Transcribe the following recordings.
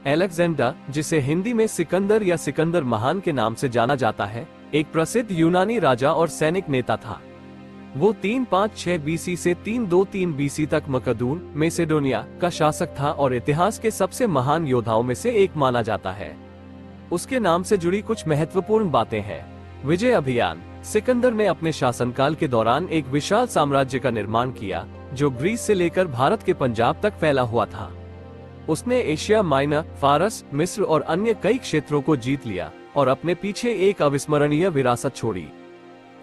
Alexander, जिसे हिंदी में सिकंदर या सिकंदर महान के नाम से जाना जाता है, एक प्रसिद्ध यूनानी राजा और सैनिक नेता था। वो 356 बीसी से 323 बीसी तक मकदून मैसेडोनिया का शासक था और इतिहास के सबसे महान योद्धाओं में से एक माना जाता है। उसके नाम से जुड़ी कुछ महत्वपूर्ण बातें हैं। विजय अभियान। सिकंदर ने अपने शासनकाल के दौरान एक विशाल साम्राज्य का निर्माण किया, जो ग्रीस से लेकर भारत के पंजाब तक फैला हुआ था। उसने एशिया माइनर, फारस, मिस्र और अन्य कई क्षेत्रों को जीत लिया और अपने पीछे एक अविस्मरणीय विरासत छोड़ी।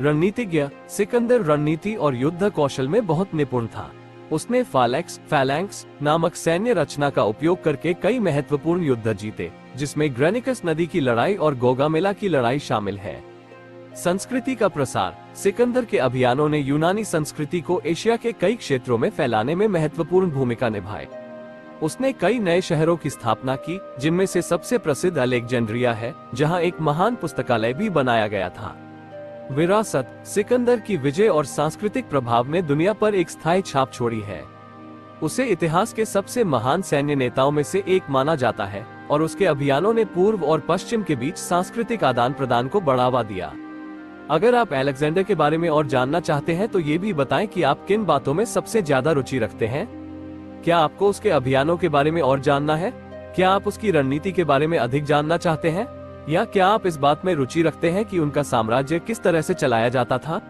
रणनीतिज्ञ। सिकंदर रणनीति और युद्ध कौशल में बहुत निपुण था। उसने फैलैंक्स नामक सैन्य रचना का उपयोग करके कई महत्वपूर्ण युद्ध जीते, जिसमें ग्रेनिकस नदी की लड़ाई और गोगामेला की लड़ाई शामिल है। संस्कृति का प्रसार। सिकंदर के अभियानों ने यूनानी संस्कृति को एशिया के कई क्षेत्रों में फैलाने में महत्वपूर्ण भूमिका निभाई। उसने कई नए शहरों की स्थापना की, जिनमें से सबसे प्रसिद्ध अलेक्जेंड्रिया है, जहां एक महान पुस्तकालय भी बनाया गया था। विरासत। सिकंदर की विजय और सांस्कृतिक प्रभाव ने दुनिया पर एक स्थायी छाप छोड़ी है। उसे इतिहास के सबसे महान सैन्य नेताओं में से एक माना जाता है और उसके अभियानों ने पूर्व और पश्चिम के बीच सांस्कृतिक आदान प्रदान को बढ़ावा दिया। अगर आप अलेक्जेंडर के बारे में और जानना चाहते हैं तो ये भी बताएं कि आप किन बातों में सबसे ज्यादा रुचि रखते हैं। क्या आपको उसके अभियानों के बारे में और जानना है? क्या आप उसकी रणनीति के बारे में अधिक जानना चाहते हैं? या क्या आप इस बात में रुचि रखते हैं कि उनका साम्राज्य किस तरह से चलाया जाता था?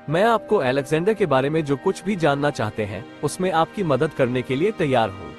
मैं आपको अलेक्जेंडर के बारे में जो कुछ भी जानना चाहते हैं, उसमें आपकी मदद करने के लिए तैयार हूँ।